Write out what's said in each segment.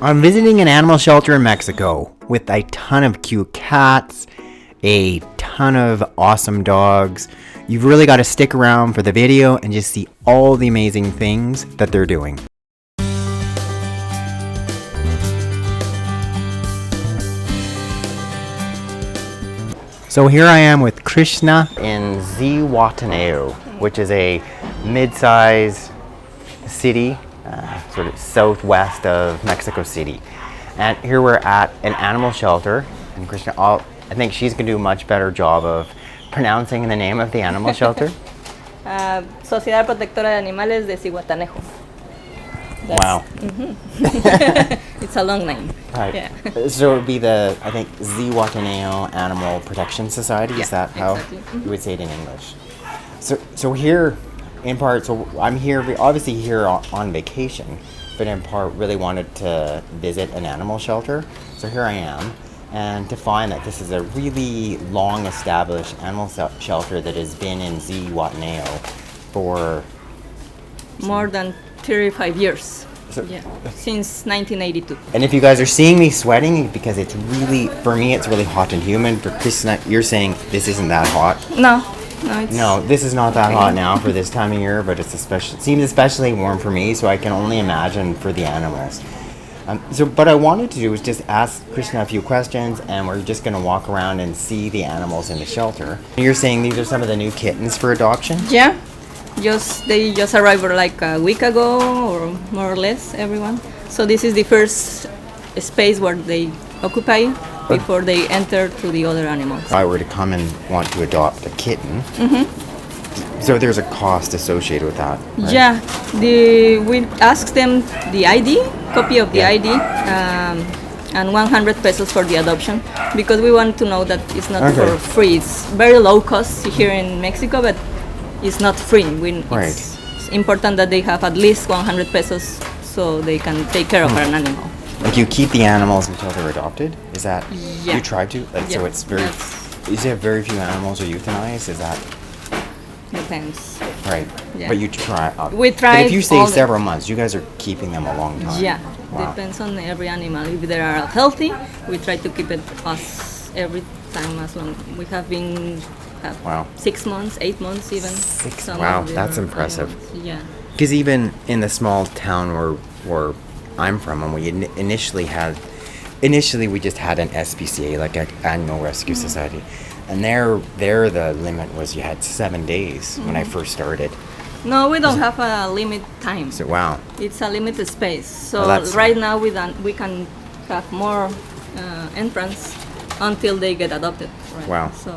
I'm visiting an animal shelter in Mexico with a ton of cute cats, a ton of awesome dogs. You've really got to stick around for the video and just see all the amazing things that they're doing. So here I am with Krishna in Zihuatanejo, which is a mid-sized city, sort of southwest of Mexico City. And here we're at an animal shelter, and Krishna, I think she's going to do a much better job of pronouncing the name of the animal shelter. Sociedad Protectora de Animales de Zihuatanejo. Wow. It's a long name. Right. Yeah. So it would be the, I think, Zihuatanejo Animal Protection Society. Yeah, Is that how exactly. you would say it in English? So here, in part, so I'm here, obviously here on vacation, but in part really wanted to visit an animal shelter. So here I am, and to find that this is a really long established animal shelter that has been in Zihuatanejo for More than 35 years. So- Yeah. Since 1982. And if you guys are seeing me sweating, because it's really, for me, it's really hot and humid. For Krishna, you're saying this isn't that hot. No, This is not that hot now for this time of year, but it seems especially warm for me, so I can only imagine for the animals. So what I wanted to do was just ask Krishna a few questions, and we're just going to walk around and see the animals in the shelter. You're saying these are some of the new kittens for adoption? Yeah. They just arrived like a week ago, or more or less, everyone. So this is the first space where they occupy before they enter to the other animals. If I were to come and want to adopt a kitten, so there's a cost associated with that, right? Yeah, we ask them the ID, copy of the Yeah. ID, and 100 pesos for the adoption, because we want to know that it's not Okay. for free. It's very low cost here in Mexico, but it's not free. Right. It's important that they have at least 100 pesos so they can take care of an animal. Like you keep the animals until they're adopted? Is that, Yeah. you try to? Like, so Yeah, it's very, that's- you have very few animals are euthanized, is that? Depends. Right. Yeah. But you try. We But tried if you say all the- several months, you guys are keeping them a long time. Yeah, Wow. depends on every animal. If they are healthy, we try to keep it us every time as long. We have been Wow. 6 months, 8 months even. Some Wow, of the that's other impressive. animals. Yeah. Because even in the small town where I'm from, and we initially we just had an SPCA, like an Animal Rescue Society, and there the limit was you had 7 days when I first started. No, we don't have a limit time. So wow. It's a limited space. So Oh, that's- right now we can have more entrance until they get adopted. Right? Wow. So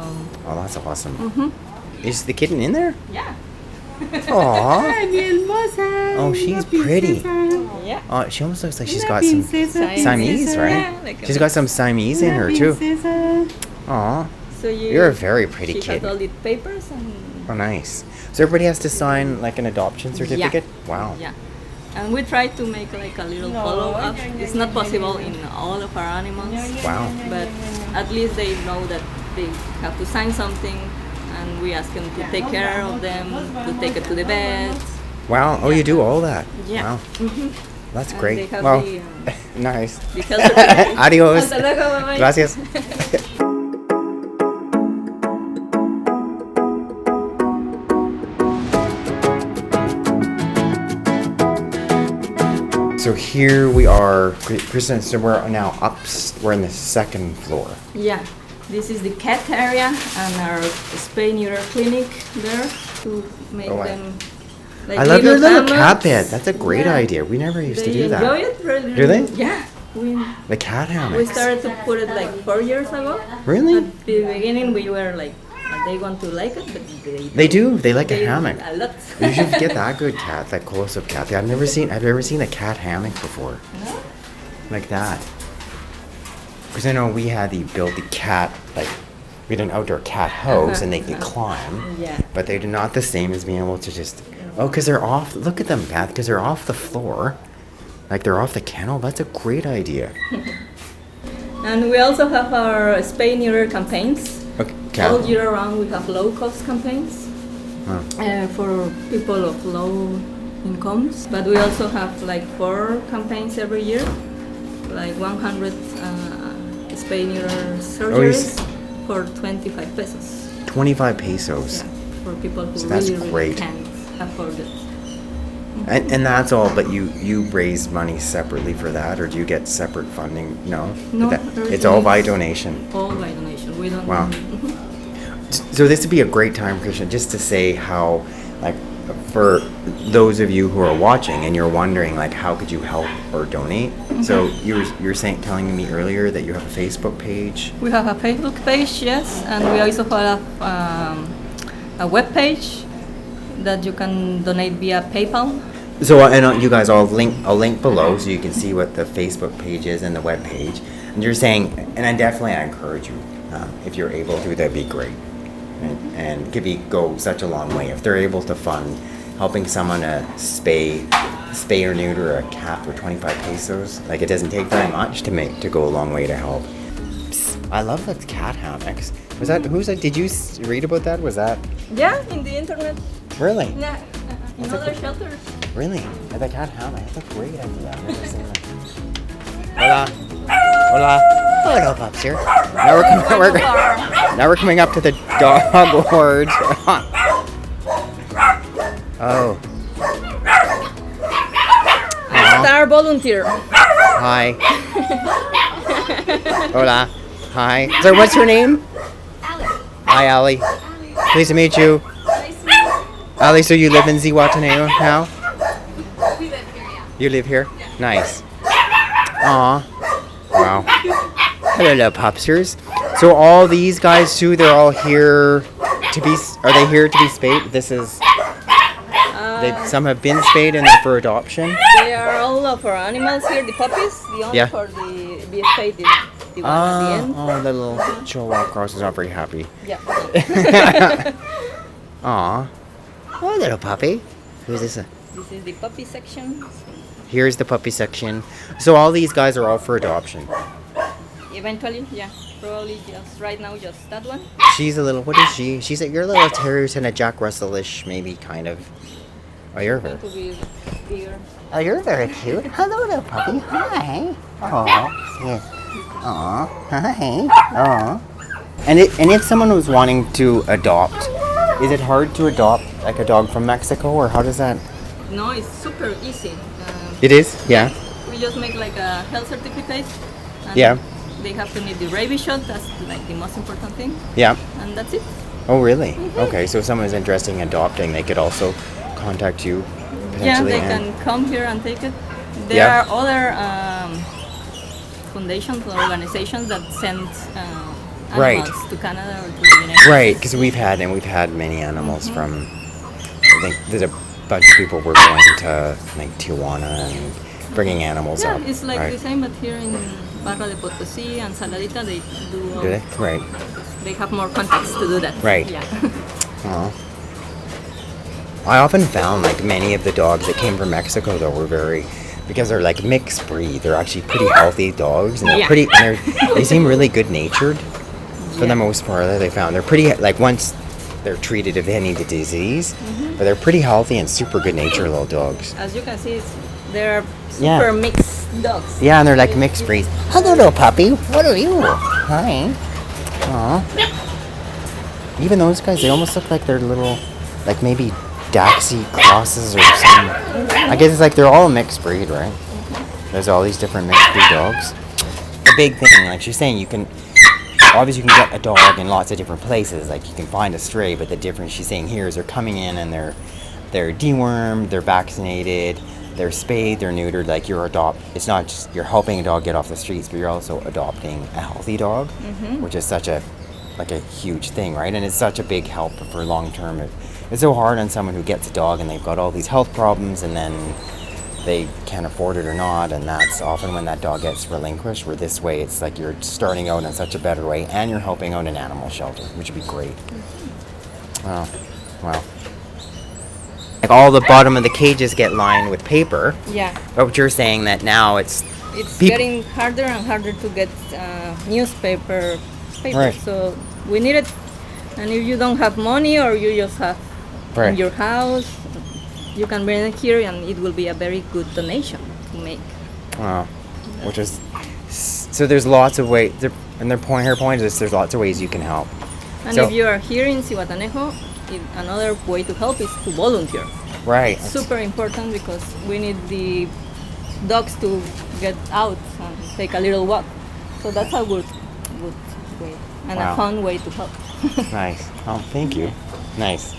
Oh, that's awesome. Is the kitten in there? yeah. Aww. Oh, she's pretty. Yeah. Oh, she almost looks like she's got some Siamese, right? Yeah, like a- She's got some Siamese in her too. Aw, So you're a very pretty she kid. has all the papers and Oh, nice. So everybody has to sign like an adoption certificate? Wow. yeah. And we try to make like a little follow-up. It's not possible in all of our animals. Wow. But at least they know that they have to sign something, and we ask them to take care of them, to take it to the vet. Wow. Oh, you do all that? Yeah. Wow. That's And great. they have Well, the, nice. The health certificate. Adios. Hasta luego, bye-bye. Gracias. So here we are, Kristen, so we're now we're in the second floor. Yeah, this is the cat area and our spay neuter clinic there to make Oh, wow. them. Like I love your little cat hammocks. bed. That's a great Yeah. idea. We never used to They do that. enjoy it really. Do they? Yeah. The cat We hammocks. started to put it like 4 years ago. Really? At the beginning, we were like, they want to like it, but They do. They like a they hammock. A lot. You should get that good cat, that close-up cat. I've never seen a cat hammock before. No? Like that. Because I know we built the cat, like, we had an outdoor cat house and they could climb. Yeah. But they're not the same as being able to just, because they're off, look at them, Beth, because they're off the floor. Like they're off the kennel. That's a great idea. And we also have our spay neuter campaigns. Okay. All year round, we have low-cost campaigns for people of low incomes. But we also have like 4 campaigns every year like 100 spay neuter surgeries for 25 pesos. 25 pesos. Yeah, for people who So that's really great. can't afford it. And that's all, but you raise money separately for that, or do you get separate funding? No? No, It's all by donation. All by donation. We don't. Wow. So this would be a great time, Krishna, just to say how, like, for those of you who are watching and you're wondering, like, how could you help or donate? So you're telling me earlier that you have a Facebook page. We have a Facebook page, yes, and we also have a web page that you can donate via PayPal. So and you guys, I'll link below so you can see what the Facebook page is and the web page. And you're saying, and I encourage you, if you're able to, that'd be great. And it could go such a long way if they're able to fund helping someone to spay or neuter a cat for 25 pesos. Like, it doesn't take very much to go a long way to help. Psst, I love the cat hammocks. Did you read about that? Was that? Yeah, in the internet. Really? Yeah, in other shelters. Really? The cat hammock. That's a great idea. I've never seen that. Hola. Hola. Hello, pups here. Now we're coming up to the dog ward. Oh. Star volunteer. Hi. Hola. Hi. So what's your name? Allie. Hi, Allie. Pleased to meet you. Nice to meet you. Allie, so you live in Zihuatanejo now? We live here, yeah. You live here? Nice. Aw. Wow. Hello, little popsters. So all these guys too, they're all here to be, are they here to be spayed? This is, some have been spayed and they're for adoption? They are all for animals here, the puppies. The only for the be spayed is the one at the end. Oh, the little chihuahua cross is not very happy. Yeah. Aw. Oh, little puppy. Who's this? This is the puppy section. Here's the puppy section. So all these guys are all for adoption. Eventually, yeah. Probably just right now, just that one. She's a little, what is she? She's you're a little terrier and a Jack Russell-ish, maybe, kind of. Oh, you're very. To be bigger. Oh, you're very cute. Hello, little puppy. Hi. Oh, yeah. Aw. Hi. Aw. And if someone was wanting to adopt, is it hard to adopt like a dog from Mexico, or how does that? No, it's super easy. It is. Yeah. We just make like a health certificate. And Yeah. They have to need the rabies shot. That's like the most important thing. Yeah. And that's it. Oh, really? Okay. So if someone is interested in adopting, they could also contact you. Yeah, Potentially. they can come here and take it. There are other foundations or organizations that send animals to Canada or to the United States. Right, because we've had many animals from. I think there's a bunch of people were going to like Tijuana and bringing animals Yeah, up. it's like right. the same, but here in Barra de Potosí and Saladita, they do. Do they? Right. They have more contacts to do that. Right. Yeah. Aw. I often found like many of the dogs that came from Mexico though were very, because they're like mixed breed. They're actually pretty healthy dogs, and they're pretty. And they seem really good natured, for the most part. That they found they're pretty like once they're treated of any disease, but they're pretty healthy and super good natured little dogs. As you can see, they're super mixed dogs. Yeah, and they're like mixed breeds. Hello, little puppy. What are you? Hi. Aw. Even those guys, they almost look like they're little, like maybe Daxi crosses or something. I guess it's like they're all mixed breed, right? There's all these different mixed breed dogs. The big thing, like she's saying, you can obviously you can get a dog in lots of different places. Like you can find a stray, but the difference she's saying here is they're coming in and they're dewormed, they're vaccinated, they're spayed, they're neutered. Like it's not just you're helping a dog get off the streets, but you're also adopting a healthy dog, which is such a huge thing, right? And it's such a big help for long term. It's so hard on someone who gets a dog and they've got all these health problems and then they can't afford it or not, and that's often when that dog gets relinquished. Where this way it's like you're starting out in such a better way and you're helping out an animal shelter, which would be great. Oh, wow. Like all the bottom of the cages get lined with paper. Yeah. But you're saying that now it's getting harder and harder to get newspaper. Right. So we need it, and if you don't have money or you just have in your house, you can bring it here, and it will be a very good donation to make. Wow, which is So there's lots of ways, and her point is there's lots of ways you can help. And So- if you are here in Zihuatanejo, another way to help is to volunteer. Right. Super important because we need the dogs to get out and take a little walk. So that's a good way and Wow. a fun way to help. Nice. Oh, thank you. Nice.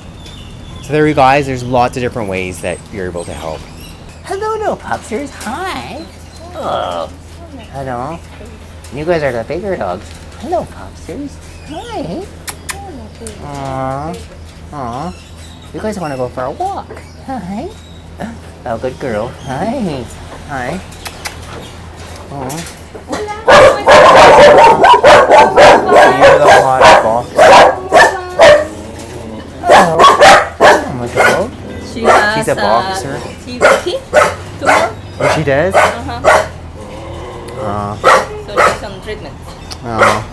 So there you guys, there's lots of different ways that you're able to help. Hello, little pupsters. Hi. Oh. Hello. You guys are the bigger dogs. Hello, pupsters. Hi. Aww. Aww. You guys want to go for a walk? Hi. Oh, good girl. Hi. Hi. Oh. You're the hot box. Oh my god. She has She's a boxer. TBT tumor. Oh, she does? So she's on treatment. Oh.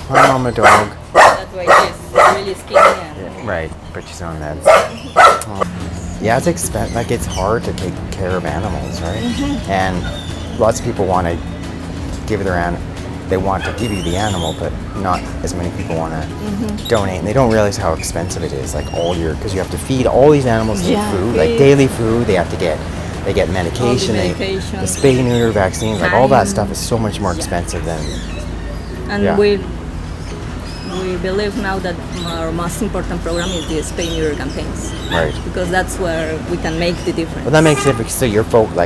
Hi, mama dog. That's why she's really skinny and Right, but she's on meds. Oh. Yeah, it's hard to take care of animals, right? And lots of people want to give they want to give you the animal, but not as many people want to donate. And they don't realize how expensive it is, like because you have to feed all these animals food, like daily food. They get medication, All the medications. the spay neuter vaccines, like all that Time. stuff is so much more expensive than. And Yeah. we believe now that our most important program is the spay neuter campaigns. Right. Because that's where we can make the difference. Well, that makes it so your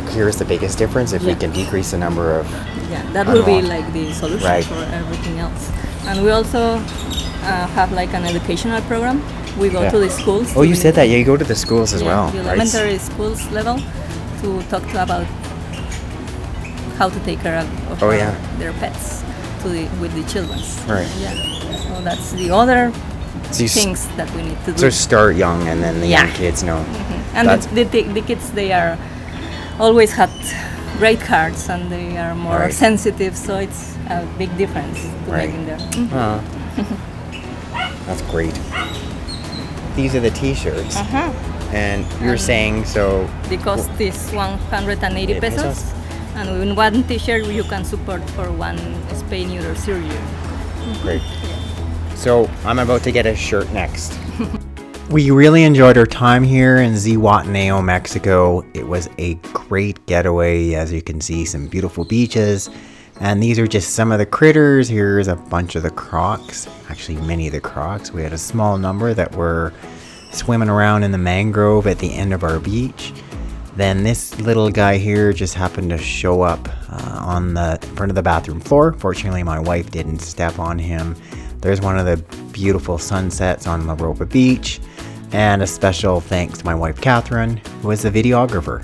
here's the biggest difference if we can decrease the number of. Yeah, that will be unwanted. like the solution Right. for everything else. And we also have like an educational program. We go to the schools. Oh, you said that. Yeah, you go to the schools as well, The right? elementary schools level to talk about how to take care of Oh, yeah. their pets with the children. Right. Yeah. So that's the other So you things that we need to do. So start young, and then the young kids know. And That's- the kids, they are always had great hearts and they are more Right. sensitive, so it's a big difference to Right. make in there. That's great. These are the T-shirts, and you're saying so. The cost is 180 pesos, and in one T-shirt you can support for one spay neuter surgery. Great. So I'm about to get a shirt next. We really enjoyed our time here in Zihuatanejo, Mexico. It was a great getaway. As you can see, some beautiful beaches. And these are just some of the critters. Here's a bunch of the crocs. Actually, many of the crocs. We had a small number that were swimming around in the mangrove at the end of our beach. Then this little guy here just happened to show up on the front of the bathroom floor. Fortunately, my wife didn't step on him. There's one of the beautiful sunsets on La Ropa Beach. And a special thanks to my wife, Catherine, who was the videographer.